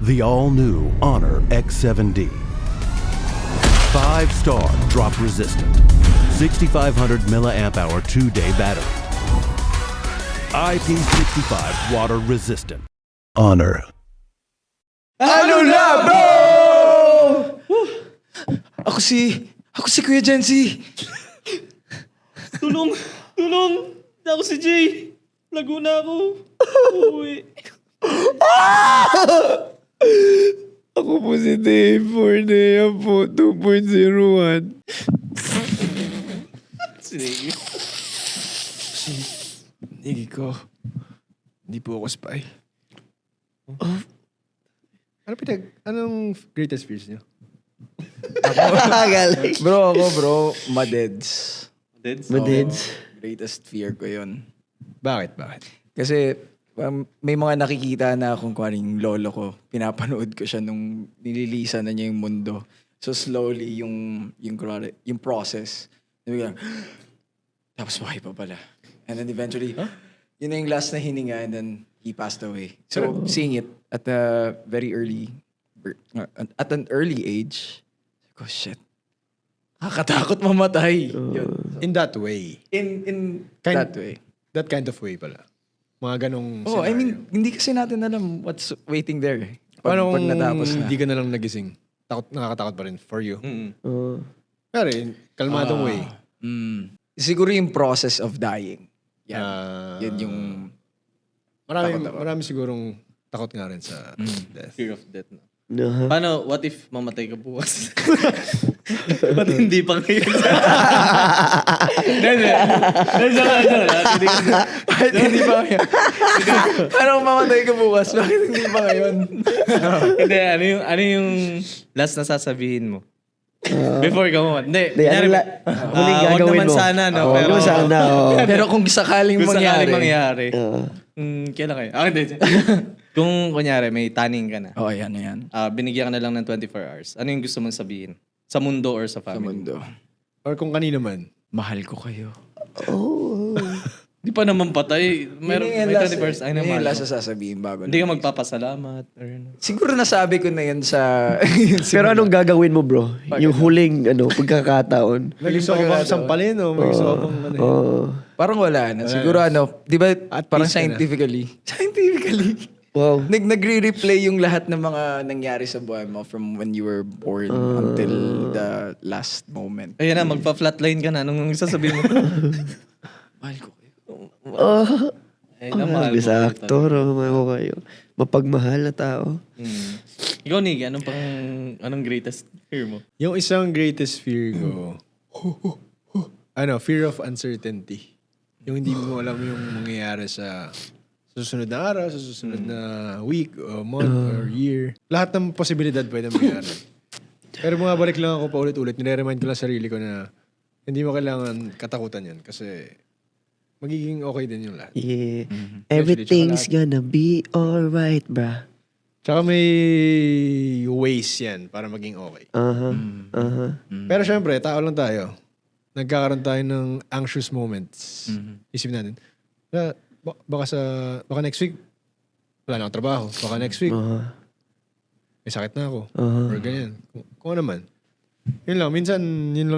The all-new Honor X7D. 5-star drop resistant. 6,500 milliamp hour 2-day battery. IP65 water resistant. Honor. Ano na, bro? Ako si Kuya Jensi. Tulong! Ako si Jay. Laguna ako. Uwi. Ako po si Dave Fornea po, 2.01. Sige. Nigi ko, hindi po ako spy. Anong greatest fears niyo? Bro, madeds. Madeds? Greatest fear ko yun. Bakit? Kasi may mga nakikita na akong kuwaring lolo ko. Pinapanood ko siya nung nililisan na niya yung mundo. So slowly yung process. Biglang, tapos buhay pa pala. And then eventually, yun na yung last na hininga and then he passed away. So seeing it at a very early, at an early age, oh shit. Nakakatakot mamatay. Yun. In that way. In Kind- that way. That kind of way pala. Mga ganong Oh, I scenario. mean, hindi kasi natin alam what's waiting there. Pag, Paano pag kung natapos na. hindi ka na lang nagising? Nakakatakot pa rin for you. Mm. Pero in kalmadong way. Siguro yung process of dying. Yan. Yan yung... Marami sigurong takot nga rin sa death. Fear of death. No? Paano, what if mamatay ka bukas? Ba't hindi pa ngayon? Hindi pa ngayon. Paano kung mamatay ka bukas? Bakit hindi pa ngayon? Hindi, ano yung last na sasabihin mo? Before ka mamatay. Hindi, huling wag gagawin naman mo. sana, no? Oo, pero, wag naman sana, oo. Pero kung sakaling kung sakaling mangyari. mangyari. Kailan kayo? Hindi. Kung kunyari, may tanning ka na. Oh, yan. Binigyan ka na lang ng 24 hours. Ano yung gusto mong sabihin? Sa mundo or sa Sa family? mundo. Or kung kanino man. Mahal ko kayo. Di pa naman patay. May 24 hours. Ay, Yun yung naman. last na sasabihin bago. Hindi ka magpapasalamat. Or, ano. Siguro nasabi ko na yun sa... Pero anong gagawin mo, bro? Yung huling pagkakataon. May gusto ko bang sampalin o may gusto ko bang ano yun? Oo. Parang wala na. Siguro di ba At parang peace ka na. scientifically. Wow. Nagre-replay yung lahat ng mga nangyari sa buhay mo from when you were born until the last moment. Ayan na, magpa-flatline ka na. Anong sasabihin mo? Mahal ko kayo. Ay, mahal mo Bisa kayo aktor, mahal ko kayo. Mapagmahal na tao. Ikaw, Nick, anong greatest fear mo? Yung isang greatest fear ko, fear of uncertainty. Yung hindi mo alam yung mangyayari sa susunod na araw, sa susunod na week, o month, or year. Lahat ng posibilidad pwede mangyari. Pero bumabalik lang ako paulit-ulit. Nire-remind ko lang sarili ko na hindi mo kailangan katakutan yan kasi magiging okay din yung lahat. Yeah. Everything's gonna be alright, bruh. Tsaka may ways yan para maging okay. Pero syempre, tao lang tayo. Nagkakaroon tayo ng anxious moments. Isipin natin. Na, baka next week, wala na akong trabaho. Baka next week, may sakit na ako. Or ganyan. Kung ano man. Yun lang. Minsan, yun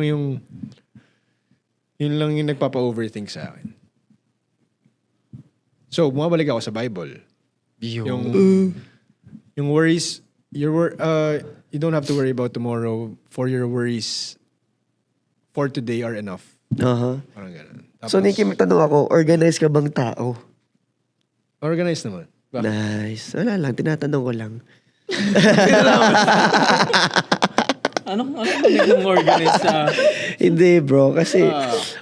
lang yung nagpapa-overthink sa akin. So, bumabalik ako sa Bible. Yung worries, you don't have to worry about tomorrow, for your worries for today are enough. Parang ganun. So, Nicky, magtanong ako, organized ka bang tao? Organized naman. Bakit? Nice. Wala lang, tinatanong ko lang. Anong organize sa... Hindi, bro. Kasi,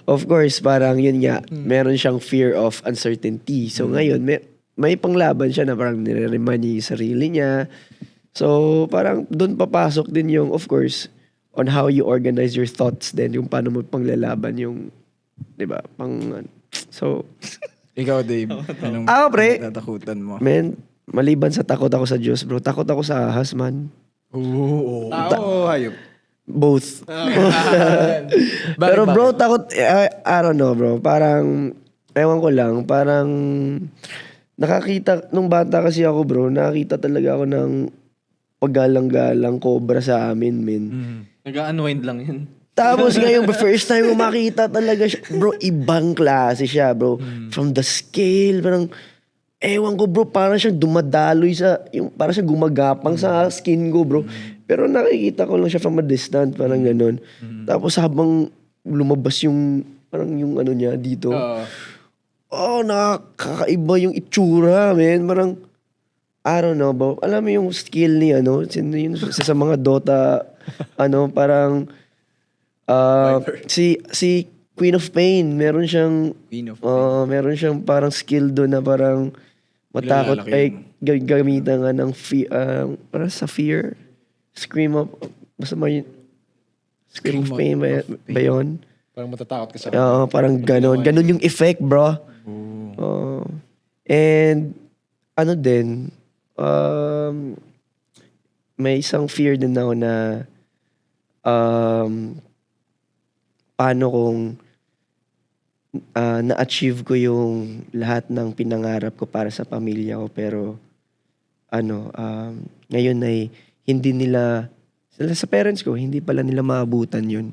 of course, parang yun nga, meron siyang fear of uncertainty. So, ngayon, may panglaban siya na parang nire-remind niya yung sarili niya. So, parang doon papasok din yung, of course, on how you organize your thoughts din, yung paano mo panglalaban yung, di ba, so, Ikaw, Dave. Anong pre. natakutan mo? man, maliban sa takot ako sa Diyos, bro, takot ako sa ahas, man. Oo. Tao o hayop? Both. Pero bro, takot, I don't know, bro, parang, ewan ko lang, parang, nakakita, nung bata kasi ako, bro, nakakita talaga ako ng pagalang-galang cobra sa amin, men. Nag-unwind lang yun. Tapos ngayon, first time ko makita talaga siya. Bro, ibang klase siya, bro. From the scale, parang, ewan ko, bro, parang siyang dumadaloy parang siya gumagapang sa skin ko, bro. Pero nakikita ko lang siya from a distance, parang ganun. Tapos habang lumabas parang yung ano niya dito, nakakaiba yung itsura, man. Parang, I don't know, bro. Alam mo yung skill ni, sino yun, sa mga Dota, parang, si Queen of Pain, meron siyang, meron siyang parang skill doon na parang matakot, gamitan nga ng parang sa fear, Scream of Pain ba yun? Parang matatakot ka sa parang ganon. Ganon yung effect, bro. And, din, may isang fear din ako na, paano kung na-achieve ko yung lahat ng pinangarap ko para sa pamilya ko, pero, ngayon ay hindi nila, sa parents ko, hindi pala nila maabutan yun.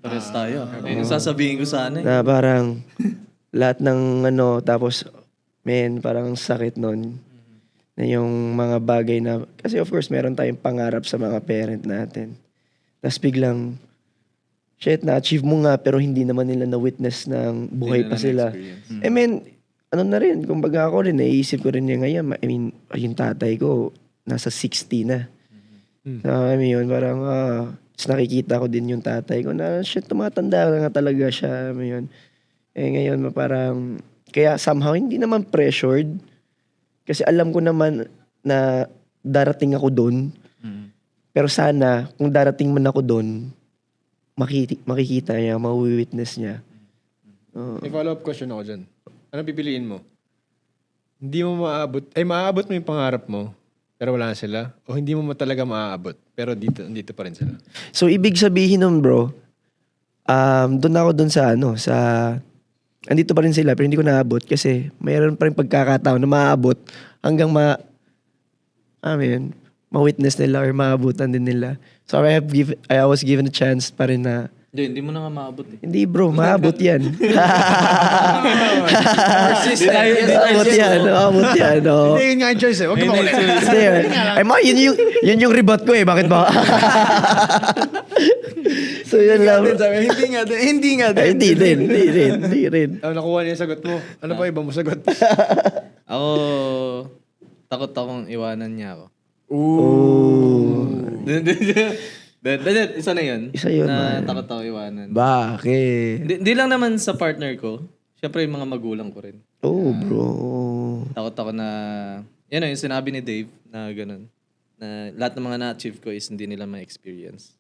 Pares tayo. Ayun yung sasabihin ko sana eh. Na parang lahat ng tapos parang ang sakit nun. Na yung mga bagay na, kasi of course meron tayong pangarap sa mga parent natin. Tapos biglang, shit, na-achieve mo nga pero hindi naman nila na-witness ng buhay pa sila. Na rin, kumbaga ako rin, naiisip ko rin yung ngayon. I mean, yung tatay ko, nasa 60 na. So, parang, nakikita ko din yung tatay ko na, shit, tumatanda na nga talaga siya. Ngayon, parang, kaya somehow, hindi naman pressured. Kasi alam ko naman na darating ako doon. Pero sana, kung darating man ako doon, makikita niya, mawi-witness niya. May follow-up question ako dyan. Ano pipiliin mo? Hindi mo maaabot mo yung pangarap mo, pero wala na sila? O hindi mo talaga maaabot, pero dito pa rin sila? So, ibig sabihin nun, bro, doon ako andito pa rin sila, pero hindi ko naabot kasi mayroon pa rin pagkakataon na maaabot hanggang ma-witness nila or maabutan din nila. So, I was given a chance pa rin na Hindi mo na nga maabot eh. hindi bro, maabot yan. Maabot yan. Hindi, yun nga yung choice eh. Huwag ka makulit. Yun yung rebut ko eh. Bakit ba? So yun lang. Hindi nga din. Hindi rin. Nakuha niya yung sagot mo. Ano pa iba mo sagot? Ako, takot akong iwanan niya ako. Isa na yun. Isa yun, na man. takot ako iwanan. Bakit? Hindi lang naman sa partner ko. Siyempre yung mga magulang ko rin. Bro. Takot ako na, yung sinabi ni Dave na ganun. Na lahat ng mga na-achieve ko is hindi nila ma-experience.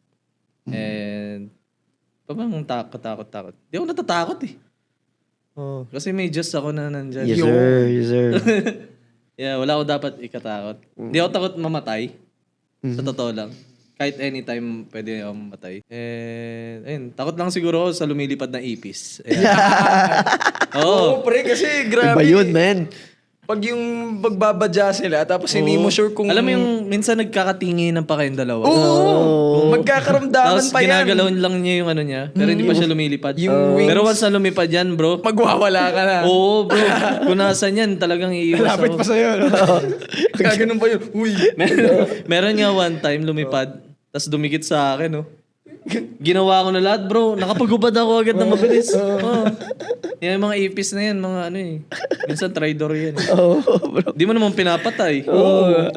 And, parang takot. Di ako natatakot eh. Kasi may Diyos ako na nandyan. Yes sir. Yeah, wala ako dapat ikatakot. Hindi ako takot mamatay. Sa totoo lang. Kahit anytime pwede ako mamatay. And, ayun, takot lang siguro ako sa lumilipad na ipis. Oo, pre, kasi grabe. Iba yun, man. Pag yung magbabadya sila, tapos hindi mo sure kung... Alam mo yung minsan nagkakatinginan pa kayong dalawa. Oo! Magkakaramdaman Tapos pa yan. ginagalaw lang niya yung ano niya, pero hindi pa siya lumilipad. Yung Pero once na lumipad yan, bro. Magwawala ka na. Oo, bro. Kung nasan yan, talagang iiwas Lapit ako. pa sa'yo. No? Gaganon pa yun. Uy! Meron nga one time lumipad, tapos dumikit sa akin, no. Ginawa ko na lahat, bro. Nakapagubad ako agad na mabilis. Yan yung mga ipis na yan, mga ano eh. Minsan traitor yan. Bro. Di mo naman pinapatay.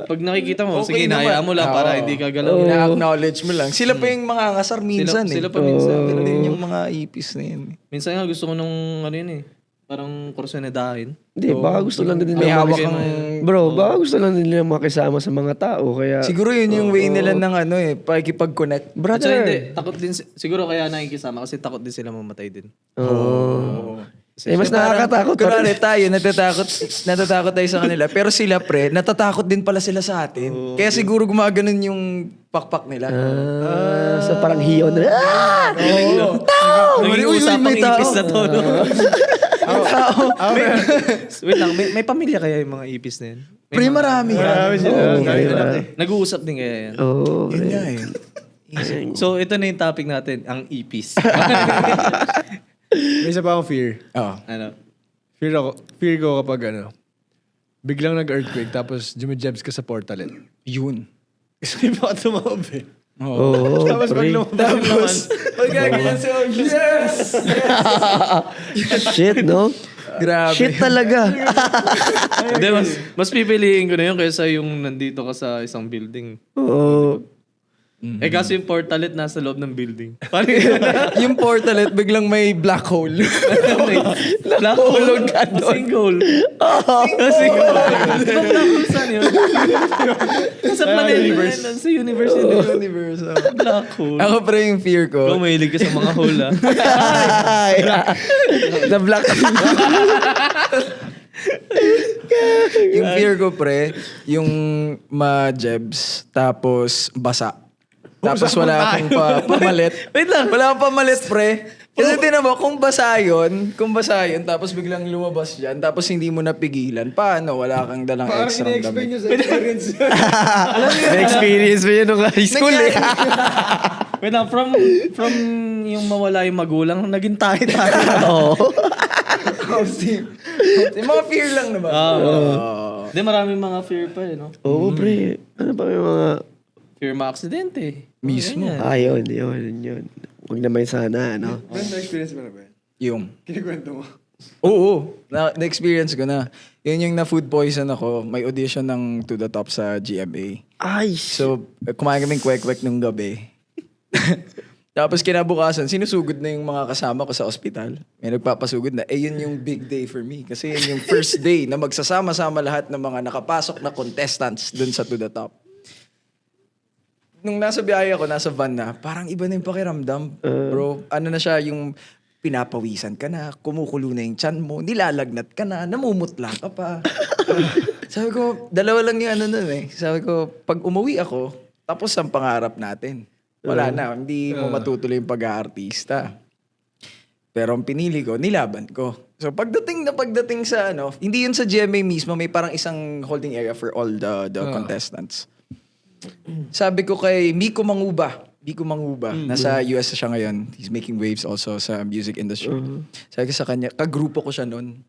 Pag nakikita mo, Okay sige, nahayaan mo lang para hindi ka galaw. Ina-acknowledge mo lang. Sila pa yung mga kasar minsan Sila pa minsan. Sila din yung mga ipis na yun. Minsan nga gusto ko nung ano yun eh. Parang kursunadahin. Hindi, baka gusto lang din May nila hawak kang... Bro, baka gusto lang din nila makisama sa mga tao. Kaya, Siguro yun yung way nila ng ano eh, pakikipag-connect. At saka brother. hindi, takot din, siguro kaya nakikisama kasi takot din sila mamatay din. Mas nakakatakot. Kunwari tayo, natatakot tayo sa kanila. Pero sila pre, natatakot din pala sila sa atin. Kaya siguro gumaganon yung pakpak nila. So parang hiyo na. Naging usapang ipis na to. No? Wait lang, may pamilya kaya yung mga ipis na yun? Pre, marami. Marami sila. Oo, Dami diba? na. Nag-uusap din kaya yan. Oo. Yun nga eh. So, ito na yung topic natin, ang EPs. May isa pa akong fear. Oh. ano? Fear ko kapag biglang nag-earthquake tapos jumijebs ka sa portalet. Yun. Kasi baka tumawab eh. Oo, Tapos pag pre. lumabas yung laman, Magagalan siya. Yes! Shit, no? Grabe. Shit talaga. Hindi, mas pipiliin ko na yun kaysa yung nandito ka sa isang building. Oo. Eh kasi yung portalet nasa loob ng building. Parang Yung portalet, biglang may black hole. black hole ka doon. Single. Single. Diba black hole saan yun? Sa planeta yun. Sa universe yun. Universe. Black hole. Ako pre yung fear ko. Ikaw mahilig ka sa mga hole ah. The black. Yung fear ko pre, yung ma-jebs, tapos basa. Tapos wala akong pamalit. Wait lang. Wala akong pamalit pre. Kasi tinan mo, kung basa yun, tapos biglang lumabas dyan, tapos hindi mo napigilan, paano? Wala kang dalang parang extra ina-explain damit. nyo sa experience. Na-experience mo yun nung high school eh. Wait lang, from yung mawala yung magulang, naging tayo. Oo. Yung mga fear lang naman. Hindi, maraming mga fear pa eh, no? Oo, pre. Ano pa may mga... Fear ma-aksidente. Mismo. Yun. Huwag naman sana, ano? Brand, na-experience mo na ba yan? Yung. Kinikwento mo. Oo. Na-experience ko na. Yun yung na-food poison ako. May audition ng To The Top sa GMA. Ay, So, kumain kaming kwek-kwek nung gabi. Tapos kinabukasan, sinusugod na yung mga kasama ko sa ospital. May nagpapasugod na. Yun yung big day for me. Kasi yun yung first day na magsasama-sama lahat ng mga nakapasok na contestants dun sa To The Top. Nung nasa biyahe ako, nasa van na, parang iba na yung pakiramdam. Bro, ano na siya, yung pinapawisan ka na, kumukulo na yung tiyan mo, nilalagnat ka na, namumutla ka pa. Sabi ko, dalawa lang yung ano nun eh. Sabi ko, pag umuwi ako, tapos ang pangarap natin. Wala na, hindi mo matutuloy yung pag-aartista. Pero ang pinili ko, nilaban ko. So pagdating sa hindi yun sa GMA mismo, may parang isang holding area for all the contestants. Sabi ko kay Miko Manguba, nasa US siya ngayon. He's making waves also sa music industry. Sabi ko sa kanya, kagrupo ko siya noon.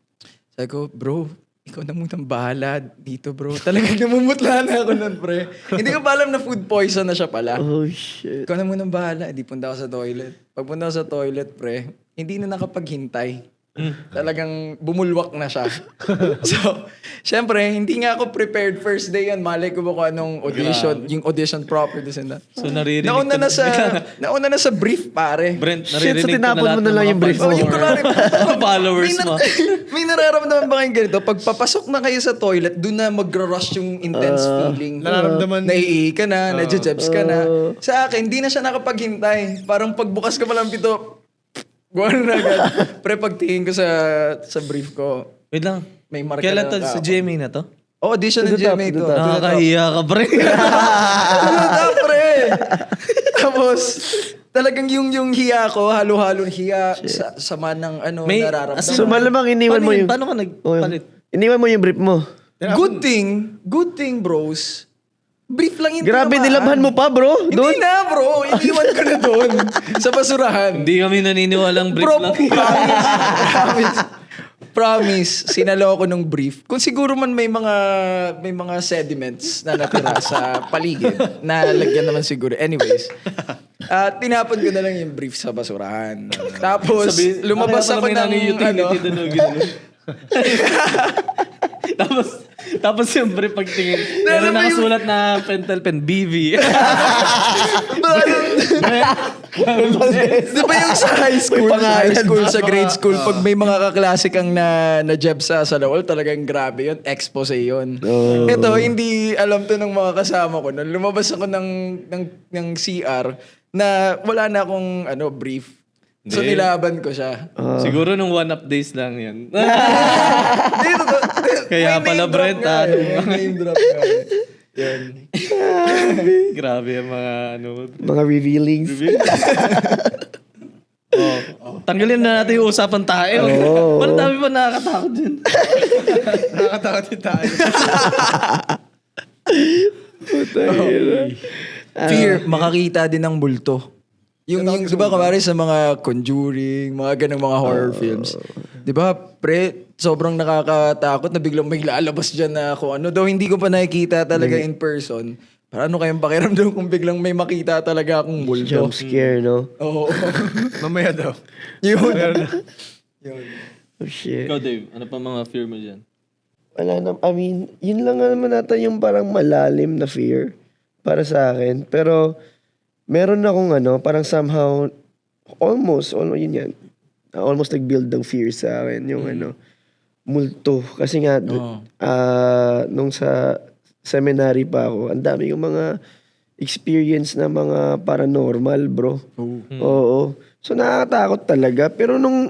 Sabi ko, bro, ikaw na munang bahala dito, bro. Talagang namumutla na ako noon, pre. Hindi ko pa alam na food poison na siya pala. oh shit. Ikaw na munang bahala. Hindi punta ako sa toilet. Pagpunta ako sa toilet, pre, hindi na nakapaghintay. Talagang bumulwak na siya. So, syempre, hindi nga ako prepared first day yun. Malay ko ba kung anong audition, yung audition proper, this and that. So naririnig Nauna na sa brief, pare. Brent, Shit, naririnig so tinapon mo na lang yung brief. Oh, yung kunwari, followers mo. may nararamdaman ba kayong ganito? Pag papasok na kayo sa toilet, doon na magra-rush yung intense feeling. nararamdaman- Naiihi ka na, nadjejebs ka na. Sa akin, hindi na siya nakapaghintay. Parang pagbukas ka pa lang pito, buwan na agad. Pre, pagtingin ko sa brief ko, Wait lang. may marka Kailan to? na Sa GMA na to? audition ng To the top, GMA to to. the top. Nakakahiya ka, pre. Pre! Tapos, talagang yung hiya ko, halo-halong hiya, sama ng May- nararamdaman. So malamang iniwan mo yung... Paano ka nagpalit? Iniwan mo yung brief mo. Good thing, bros. Brief lang yung Grabe, tinamaan. nilabhan mo pa, bro. Hindi Doon. na, bro. Iniwan ko na doon. Sa basurahan. Hindi kami naniniwalang brief Bro, lang. promise, sinalo ko nung brief. Kung siguro man may mga sediments na natira sa paligid, na lagyan naman siguro. Anyways, tinapon ko na lang yung brief sa basurahan. Tapos, lumabas ako ng Tapos yung brief pagtingin, meron nakasulat na pentel pen, BV. Di ba yung sa high school, sa grade school, pag may mga kaklase kang na-jeb sa lawal, talagang grabe yun. Expose yun. Ito, hindi alam to ng mga kasama ko. Nung lumabas ako ng CR na wala na akong brief. So nilaban ko siya. Siguro nung one-up days lang yan. Dito, Kaya may pala, name drop Brent, nga eh. May name drop nga eh. Yan. Grabe yung mga Mga revealings. tanggalin na natin yung usapan tayo. Oo. Parang dami pa nakakatakot dyan. Nakakatakot yung tayo. Fear, makakita din ng multo. Yung di ba, kumari sa mga Conjuring, mga ganang mga horror films. Di ba, pre, sobrang nakakatakot na biglang may lalabas dyan na kung ano. Though hindi ko pa nakikita talaga in person. Para ano kayang pakiramdam kung biglang may makita talaga akong multo. Jump scare, no? Oo. Mamaya daw. Yun. Oh, shit. Ikaw, Dave, ano pa mga fear mo dyan? Wala na, I mean, yun lang naman natin yung parang malalim na fear para sa akin. Pero, meron akong parang somehow, almost yun yan. Almost nag-build ng fear sa akin, yung multo. Kasi nga, nung sa seminary pa ako, ang dami yung mga experience na mga paranormal, bro. Oo. So, nakakatakot talaga. Pero nung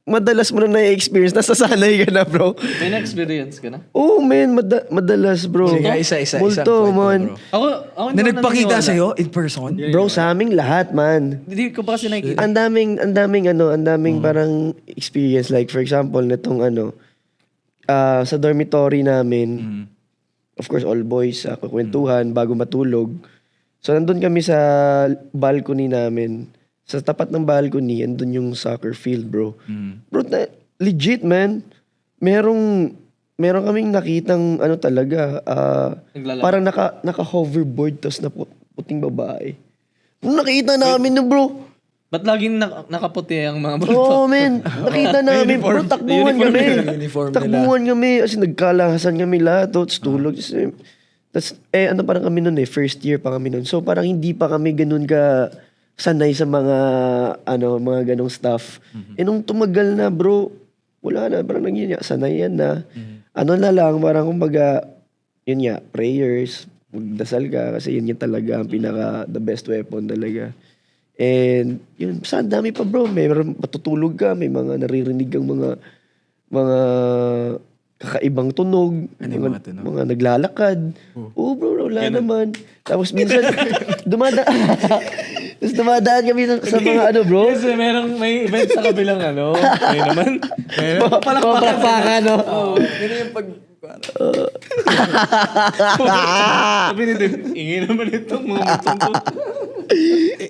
madalas mo na na-experience, nasasanay ka na, bro. May na-experience ka na? Oh, man, madalas, bro. Sige, isa. Multo, man. Ako Na hindi ako nagpakita naniniwala. sa'yo in person? Bro, sa aming lahat, man. Hindi ko pa kasi nakikita. Ang daming parang experience. Like, for example, nitong sa dormitory namin, of course, all boys, kukwentuhan bago matulog. So, nandun kami sa balcony namin. Sa tapat ng balcony, andun yung soccer field, bro. Bro, legit, man. Meron kaming nakitang talaga, Naglalakad. parang naka-hoverboard tapos na puting babae. Nung nakita namin na, bro. Ba't laging nakaputi ang mga bro? Oo, men. Nakita namin. Bro, takbuhan kami. Uniform nila. Takbuhan kami. As in, nagkalahasan kami lahat. Tapos tulog. Tapos, parang kami nun first year pa kami nun. So, parang hindi pa kami ganun ka sanay sa mga, mga ganong stuff. Nung tumagal na, bro, wala na. Parang sanayan na. Na lang, parang kumbaga, yun nga, prayers, magdasal ka. Kasi yun talaga ang the best weapon talaga. And yun, saan dami pa, bro. May matutulog ka, may mga naririnig kang mga kakaibang tunog. Ano yung mga tunog? Mga naglalakad. Oo, bro, wala naman. Tapos minsan, dumadaan kami sa mga bro. Kasi may event sa kabilang May naman. Palakpakan, no? Yun yung pag... Sabi ni Dave, ingin naman itong mga mutong to.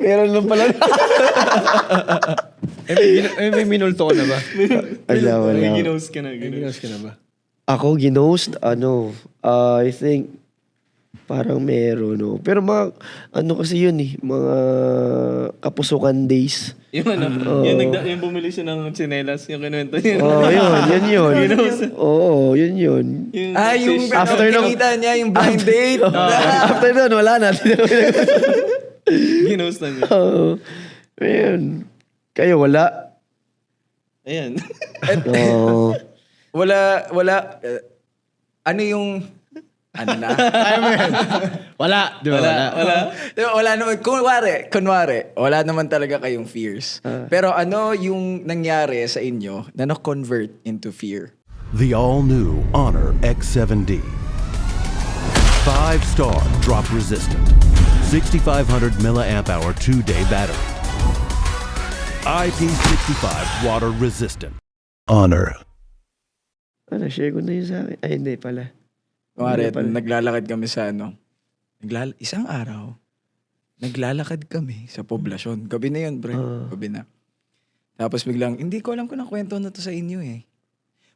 Meron lang pala. May minulto ka na ba? Wala. Ginos ka na. Ginos ka na ba? Ako, ginost, I think, parang meron, no? Pero mga, kasi yun mga kapusukan days. Yung yung bumili siya ng tsinelas, yung kinuwento niya. Yun. Oo, yun. Yung yung After nung- nakikita niya, yung blind date. After nun, wala na. ginos na niya. Oo. Ayun. Kayo, wala? Ayan. Oo. Wala, ano yung, na? Wala. Di ba? Wala. Diba, wala naman, kunwari, wala naman talaga kayong fears. Pero ano yung nangyari sa inyo na na-convert into fear? The all-new Honor X7D. 5-star drop resistant. 6,500 milliamp hour 2-day battery. IP65 water resistant. Honor. Share ko na yun sa akin. Ay, hindi pala. Kumari, Hindi pala. naglalakad kami sa isang araw, naglalakad kami sa poblasyon. Gabi na yun, bro. Gabi na. Tapos biglang, hindi ko alam kung nakwento na to sa inyo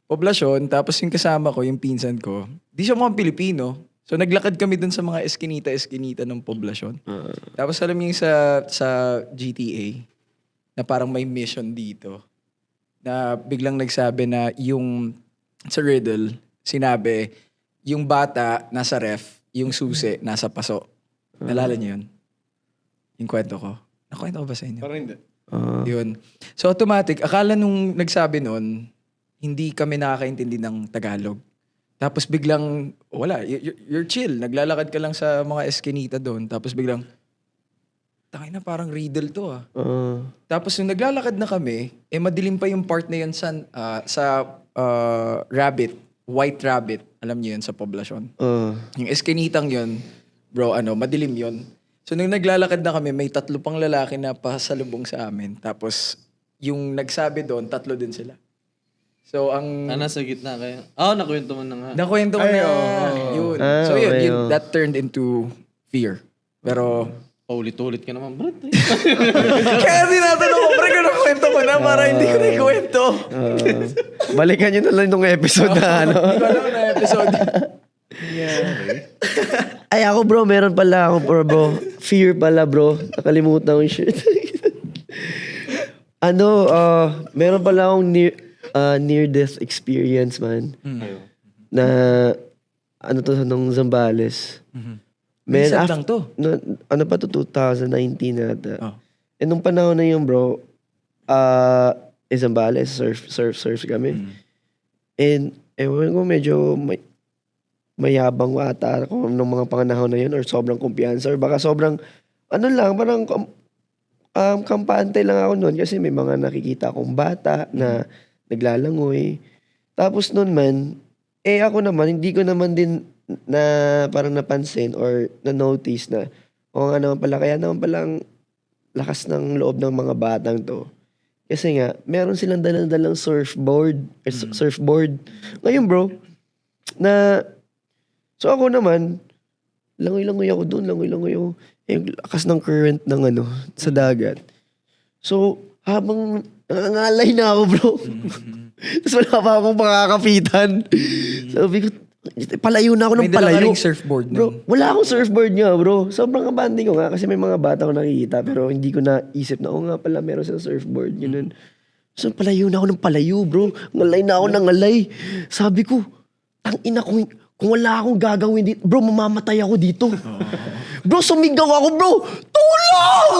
Poblasyon, tapos yung kasama ko, yung pinsan ko, di siya mukhang Pilipino. So naglakad kami dun sa mga eskinita ng poblasyon. Tapos alam niyo yung sa GTA, na parang may mission dito, na biglang nagsabi na yung sa riddle, sinabi, yung bata nasa ref, yung susi nasa paso. Nalala niyo yun? Yung kwento ko. Nakwento ko ba sa inyo? Parang hindi. Yun. So automatic, akala nung nagsabi nun, hindi kami nakakaintindi ng Tagalog. Tapos biglang, wala, you're chill. Naglalakad ka lang sa mga eskinita doon. Tapos biglang, tangay na parang riddle to Tapos nung naglalakad na kami, madilim pa yung part na yun sa rabbit, white rabbit. Alam niyo yun sa poblasyon. Yung eskinitang yun, bro, madilim yun. So nung naglalakad na kami, may 3 pang lalaki na pasalubong sa amin. Tapos yung nagsabi doon, 3 din sila. So, ang Nasa gitna kayo. Nakwento mo na nga. nakwento ko na yun. Ah, So, okay, yun, that turned into fear. Pero, Paulit-ulit ka naman, bro. kaya tinatanong ko, pre, kung nakwento ko na para hindi ko na ikwento. Balikan nyo na lang itong episode na ano. Hindi ko alam na episode. Ay ako bro, meron pala ako bro. Fear pala bro. Nakalimutan ko yung shit. Meron pala akong near-death experience man. Na, nung Zambales. Minsan lang to. Ano pa to, 2019 nata. Oh. Nung panahon na yun bro, Zambales, surf kami. And, ewan ko, medyo mayabang ata ako nung mga panganahon na yun or sobrang kumpiyansa or baka sobrang, parang kampante lang ako noon kasi may mga nakikita akong bata na naglalangoy. Tapos noon man, ako naman, hindi ko naman din na parang napansin or na-notice na nga naman pala, kaya naman palang lakas ng loob ng mga batang to. Kasi nga, meron silang dalang surfboard. Ngayon bro, so ako naman, langoy-langoy ako doon, langoy-langoy ako. Yung lakas ng current ng sa dagat. So, habang nangangalay na ako bro, tapos wala pa akong makakapitan. Sabi ko, palayo na ako ng May dala ka palayo. ring surfboard Bro, nun. wala akong surfboard nga bro. Sobrang abanding ko nga kasi may mga bata ko nakikita pero hindi ko naisip na, nga pala meron silang surfboard. Ganun. So palayo na ako ng palayo bro. Ngalay na ako ng ngalay. Sabi ko, tangina kung wala akong gagawin dito, bro, mamamatay ako dito. Bro, sumigaw ako bro. Tulong!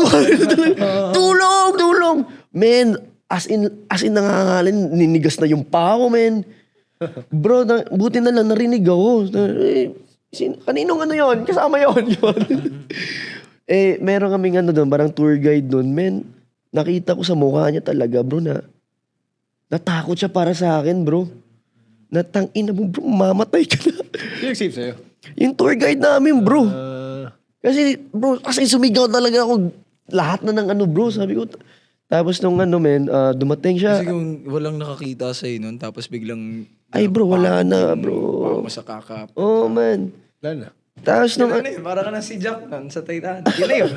Tulong! Man, as in nangangalan, ninigas na yung paa ko, man. Bro, buti na lang narinig ako. Kaninong yun? Kasama yun. Meron kaming doon, parang tour guide doon. Men, nakita ko sa mukha niya talaga, bro, na natakot siya para sa akin, bro. Natangina mo, bro, mamatay ka na. Sino nag-save sa'yo? Yung tour guide namin, bro. Kasi sumigaw talaga ako. Lahat na ng bro. Sabi ko, tapos nung dumating siya. Kasi kung walang nakakita sa'yo nun, tapos biglang... Ay bro, wala na, bro. Mo sa kakap. Oh, man. Wala na. Tapos nung... Yun na yun, para ka na si Jack nun sa Titanic. Yun na yun.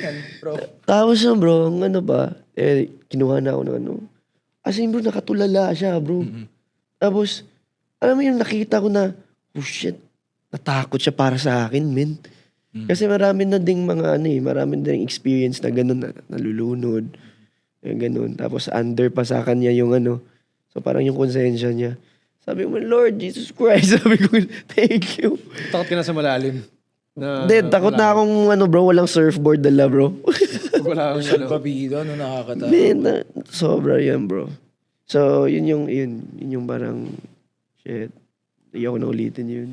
Yan, bro. Tapos bro, ang kinuha na ako ng As in bro, nakatulala siya, bro. Tapos, alam mo yung nakita ko na, oh shit, natakot siya para sa akin, men. Kasi marami na ding marami na ding experience na ganun, na nalulunod. Ganun. Tapos under pa sa kanya yung So parang yung konsensya niya. Sabi ko, Lord Jesus Christ. Sabi ko, thank you. Takot ka na sa malalim. Hindi, takot na akong bro, walang surfboard dala, bro. Wala akong Babido, nakakatawa. Man, sobra yan, bro. So, yun yung parang, shit, hindi ako na ulitin yun.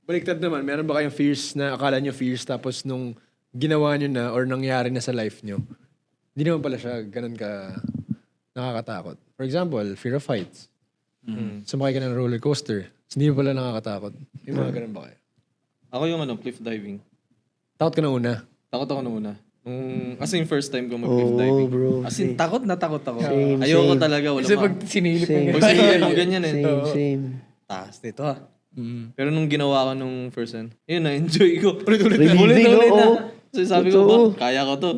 Baliktad naman, meron ba kayong fears na akala nyo fears tapos nung ginawa nyo na or nangyari na sa life nyo, hindi naman pala siya ganun ka nakakatakot. For example, fear of heights. Sumakay ka ng roller coaster. Hindi mo pala nakakatakot. May mga ganun ba kayo? Ako yung cliff diving. Takot ka na una. Takot ako nung una. As in first time ko mag-cliff diving. bro. As in, takot ako. Same, Ayoko same. talaga. Wala Kasi pa. pag sinilip Same. mo Pag sinilip mo ganyan eh. Same. Taas nito Pero nung ginawa ko nung first time, yun na-enjoy ko. Relieving, Ulit-ulit na. oo. So sabi ko, Totoo. kaya ko to.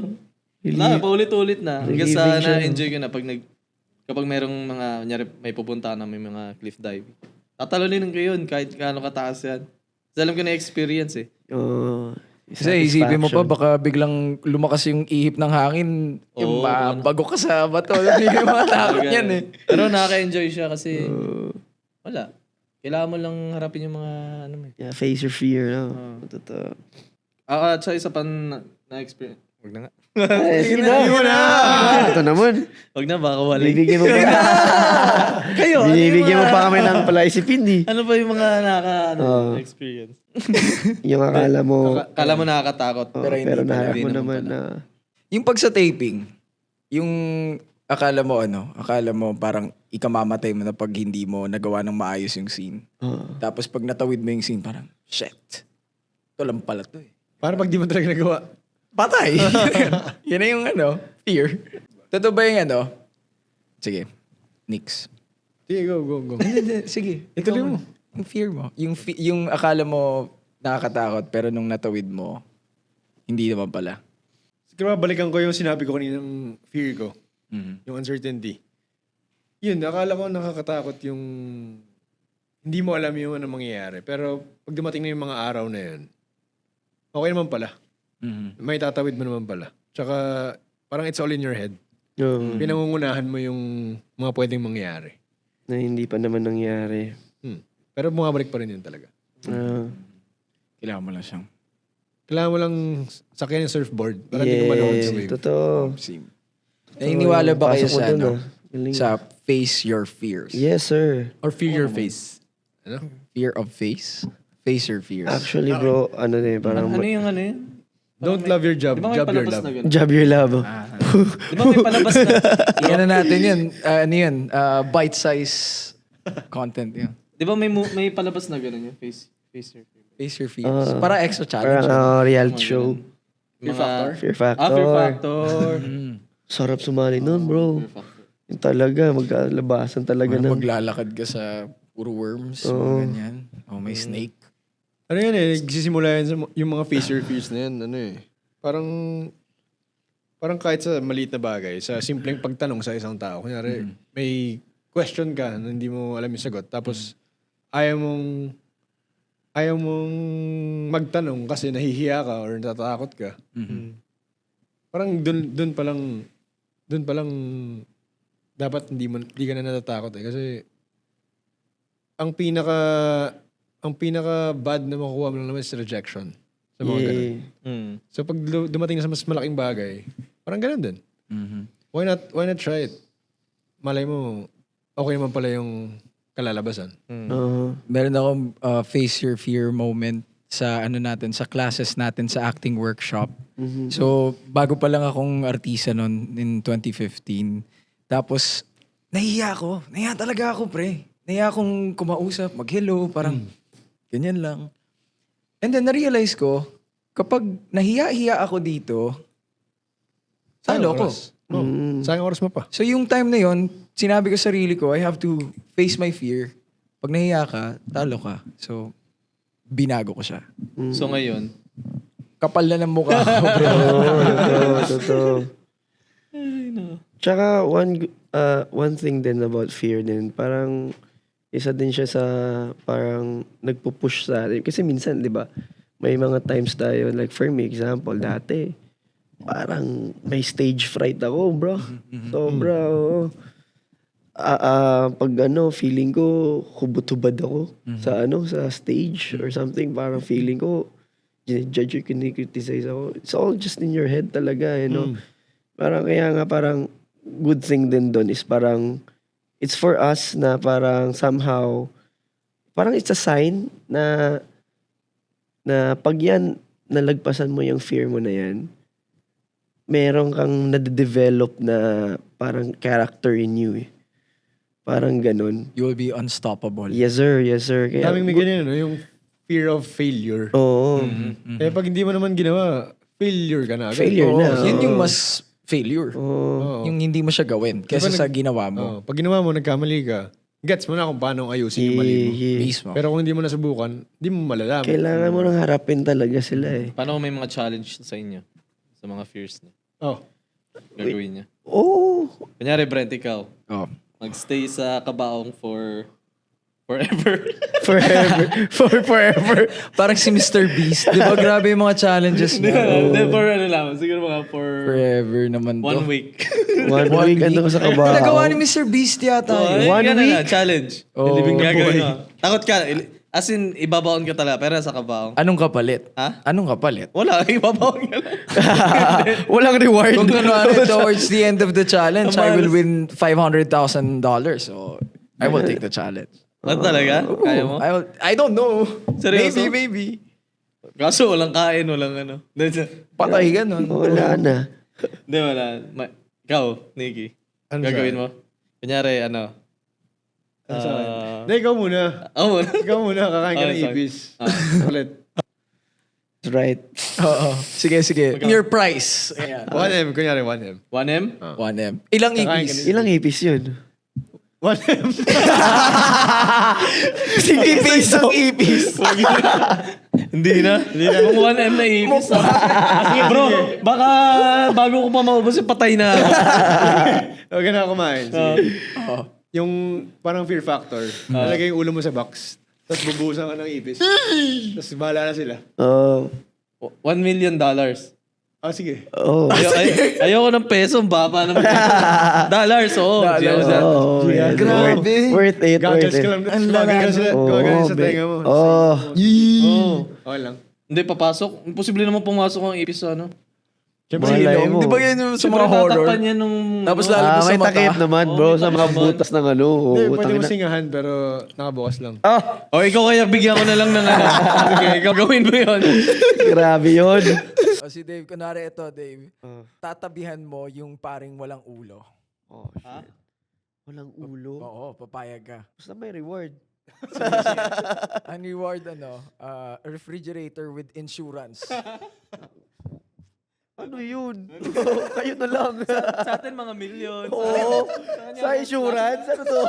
Relieving. Paulit-ulit na. Hanggang sa Relieving siya. na-enjoy ko na kapag merong mga, kunyari, may pupunta na may mga cliff diving. Tatalunin ko yun kahit gaano kataas yan. Kasi alam ko na experience eh. Kasi isipin mo pa, baka biglang lumakas yung ihip ng hangin, yung mabago ka sa bato. Hindi ka matakot yan eh. Pero nakaka-enjoy siya kasi wala. Kailangan mo lang harapin yung mga Yeah, face your fear, no? Totoo. At sa isa pa na-experience. Wag na nga. Ay, sige na. Ito naman. Wag na, baka wala. Binibigyan mo pa. Kayo, Binibigyan mo pa kami ng palaisipin, di. ano ba yung mga experience? Yung akala mo, Kala mo nakakatakot. pero naharap mo Hindi naman pala. na, Yung pag sa taping, yung akala mo parang ikamamatay mo na pag hindi mo nagawa ng maayos yung scene. Tapos pag natawid mo yung scene, parang, shit, ito lang pala to eh. Para pag di mo talaga nagawa. Patay! Yan na yung fear. Totoo ba yung ano? Sige. Nix. Sige, go. Hindi. Sige. Ituloy Ikaw mo. muna. Yung fear mo. Yung akala mo nakakatakot pero nung natawid mo, hindi naman pala. Siguro balikan ko yung sinabi ko kanina ng fear ko. Mhm. Yung uncertainty. Yun, akala ko nakakatakot yung hindi mo alam yung ano mangyayari. Pero pag dumating na yung mga araw na yun, okay naman pala. Mhm. May tatawid mo naman pala. Tsaka parang it's all in your head. Oo. Pinangungunahan mo yung mga pwedeng mangyari. Na hindi pa naman nangyari. Pero bumabalik pa rin yun talaga. Ah. Kailangan mo lang siyang Kailangan mo lang sakyan yung surfboard para hindi ka manood sa wave. Totoo. sim. Naniniwala ba kayo Pasok ko sa dun, ano? Galing. Sa face your fears? Yes, sir. Or fear your face. Ano? Fear of face? Face your fears. Actually, bro, ano na parang Ano yung ano yun? Don't love your job, Di ba may job your palabas love. na gano'n? job your love. Di ba may palabas na? Iyan na natin yun. Ano yun? Bite-size content yun. Di ba may palabas na gano'n yung face your fear? Face your fears. Para extra Parang challenge. reality show. Fear Factor? Fear Factor. Fear Factor. Sarap sumali nun, bro. Fear Factor. Yung talaga, magkalabasan talaga Parang ng... maglalakad ka sa puro worms. Mga ganyan. Oh, may snake. Ano yan eh, nagsisimula yan sa yung mga face your fears na yan, ano eh. Parang kahit sa maliit na bagay, sa simpleng pagtanong sa isang tao. Kunyari, may question ka na hindi mo alam yung sagot. Tapos, ayaw mong magtanong kasi nahihiya ka or natatakot ka. Parang dun pa lang dapat hindi ka na natatakot eh. Kasi ang pinaka bad na makukuha mo lang naman is rejection. Sa mga ganun. So pag dumating na sa mas malaking bagay, parang ganun din. Why not try it? Malay mo, okay naman pala yung kalalabasan. Meron akong face your fear moment sa sa classes natin sa acting workshop. So, bago pa lang akong artista noon in 2015. Tapos, nahiya talaga ako, pre. Nahiya akong kumausap, mag-hello, parang ganyan lang. And then, na-realize ko, kapag nahiya-hiya ako dito, talo ko. Sayang oras mo pa. So, yung time na yon, sinabi ko sa sarili ko, I have to face my fear. Pag nahiya ka, talo ka. So, binago ko siya. So ngayon, Kapal na ng mukha ko, bro. Totoo. Tsaka one thing din about fear din, parang isa din siya sa parang nagpupush sa atin. Kasi minsan, di ba, may mga times tayo, like for me, example, dati, parang may stage fright ako, bro. Sobra, oo. Pag feeling ko, hubot-hubad ako sa stage or something. Parang feeling ko, judge or kinikriticize ako. It's all just in your head talaga, you know. Parang kaya nga parang good thing din doon is parang it's for us na parang somehow parang it's a sign na pag yan nalagpasan mo yung fear mo na yan, meron kang nade-develop na parang character in you eh. Parang ganun. You will be unstoppable. Yes sir, yes sir. Kaya, Daming may ganyan, no? Yung fear of failure. Oo. Eh, pag hindi mo naman ginawa, failure ka na agad. Failure Oo, na. Yan yung mas failure. Oo. Yung hindi mo siya gawin kaysa sa ginawa mo. Pag ginawa mo, nagkamali ka, gets mo na kung paano ayusin yung mali mo. Yeah. Mismo. Pero kung hindi mo nasubukan, hindi mo malalaman. Kailangan mo nang harapin talaga sila eh. paano kung may mga challenge sa inyo? Sa mga fears na Oh. gagawin niya? Oo. Kunyari, Brent, ikaw, Oh. magstay sa Kabaong for forever. Forever. Parang si Mr. Beast. Di ba grabe yung mga challenges Hindi, niya? for ano lang. Siguro mga for Forever naman to. 1 week. One week, ano ko sa kabaho. Nagawa ni Mr. Beast yata yun. One Ganun week? na, challenge. Oh, Living boy. gagawin mo. Takot ka. As in, ibabaon ka talaga. Pero sa Kabaong. Anong kapalit? Ha? Anong kapalit? Wala, ibabaon ka lang. Walang reward. Kung kunwari towards the end of the challenge, I will win $500,000. So, I will take the challenge. Ano talaga? Kaya mo? I don't know. Seryoso? Maybe. Kaso walang kain, walang ano. Patay ka nun. Wala na. Hindi, wala. Ikaw, Nikki. Ano Gagawin mo? Kunyari, ano? sa akin? Ikaw muna. Ako muna. Ikaw muna, kakain ka ng Okay, sorry. ibis. Ulit. That's right. Oo. Sige. Your price. Ayan. 1M, kunyari 1M. 1M? 1M. Ilang Kakain EPs? ka Ilang ipis yun? 1M. Sige, pisong EPs. Hindi na. Kung 1M na ibis. Sige bro, baka bago ko pa maubos, patay na ako. Huwag ka na kumain. Sige. Yung parang fear factor. Nalagay yung ulo mo sa box. Tapos bubuhusan ka ng ipis. Tapos bahala na sila. $1 million. Sige. Oh. Ayoko ng peso, baba naman. Dollars, oo. Oh, yeah. Grabe. Worth it. Goggles Worth ka it. lang. Gumagano sa tenga mo. Oo. Okay lang. Hindi, papasok. Imposible naman pumasok ang ipis sa ano. Siyempre, Malay mo. Di ba yan yung sa Siyempre, mga horror? tatakpan yan nung... Tapos lalo doon sa May mata. takip naman, bro, sa mga butas ng ano. Hindi, Oo, pwede mo tangina. singahan pero nakabukas lang. O, ikaw kaya bigyan ko na lang ng ano. Sige, ikaw gawin mo yun. Grabe yun. O si Dave, kunwari ito, Dave. Tatabihan mo yung paring walang ulo. Oh, shit. Walang ulo. Oo, papayag ka. Basta may reward. Ang reward, refrigerator with insurance. Ano yun? Kayo na lang. Sa atin mga million. Oo. Sa insurance? Ano to?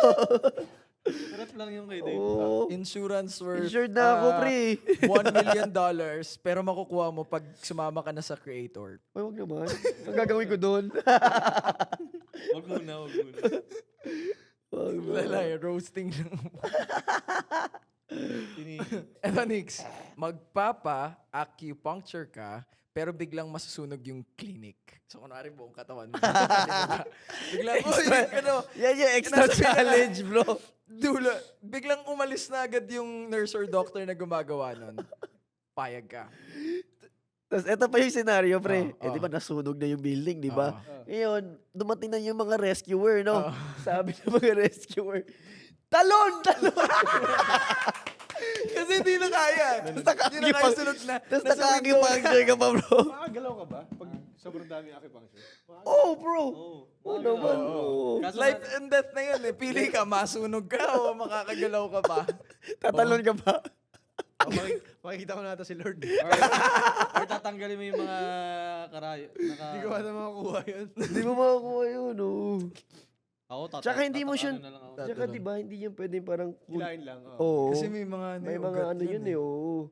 Sarap lang yung kay Dave. Oo. Insurance worth Insured na ako, pre. $1 million, pero makukuha mo pag sumama ka na sa creator. Ay, wag naman. Ang gagawin ko doon? Wag muna. Wala roasting lang. Eto, Nix, magpapa-acupuncture ka, pero biglang masusunog yung clinic. So, kunwari buong katawan mo. Diba? Biglang, Yan yung extra challenge, bro. Dulo, biglang umalis na agad yung nurse or doctor na gumagawa nun. Payag ka. Tapos eto pa yung scenario, pre. Oh, Di ba nasunog na yung building, di ba? Oh. Ngayon, dumating na yung mga rescuer, no? Sabi ng mga rescuer, talon! Kasi hindi na kaya. Hindi na kaya sunod na. Tapos nakakipag-puncture ka pa, bro. Makagalaw ka ba? Pag sobrang dami acupuncture. Oh, bro. Oo naman. Life and death na yun eh. Pili ka, masunog ka o makakagalaw ka pa. Tatalon ka pa. Makikita ko na ata si Lord. Or tatanggalin mo yung mga karayo. Hindi ko ata makakuha yun. Hindi mo makakuha yun, oh. Ako, Tsaka hindi mo siya, na lang ako. tsaka di ba, hindi yan pwedeng parang, Hilahin lang. oo. Kasi may mga May mga ano yun eh, oo.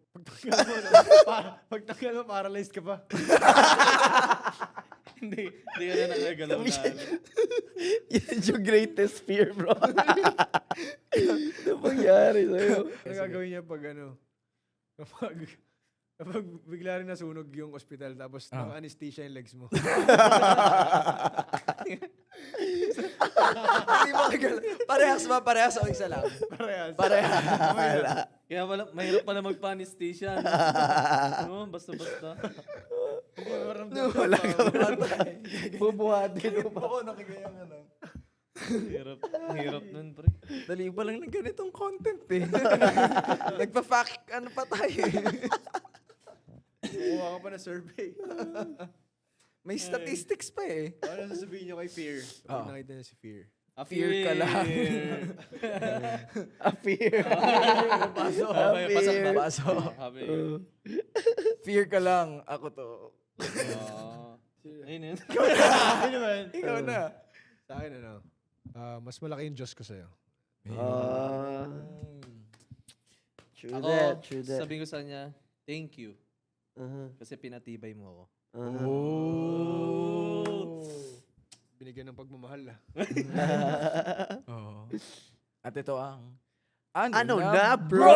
Pag tanggal mo, paralyzed ka pa. Hindi ka na nagagalaw na. Yan yung greatest fear, bro. Ano pangyari sa'yo? Ano gagawin niya pag kapag bigla rin nasunog yung ospital tapos naka-anesthesia yung legs mo. Hindi makagalaw. Parehas o isa lang? Parehas. Kaya mahirap pala magpa-anesthesia. No? Basta-basta. Wala ka ba? Bubuhatin mo pa. Oo, nakiganyan nga lang. Hirap nun, pre. Dali pa lang ng ganitong content eh. Nagpa-fact, ano pa tayo eh. Kukuha ka pa na survey. May statistics pa eh. Ano sasabihin niyo kay Fear? Pag nakita niya si Fear. Fear ka lang. A fear. Pasok. Pasok. Fear ka lang. Ako to. Ayun yun. Ikaw na. Sa akin mas malaki yung Diyos ko sa'yo. True Ako, that, true that. sabihin ko sa kanya, thank you. Uh-huh. Kasi pinatibay mo ako. Binigyan ng pagmamahal At ito ang... Ano na, bro?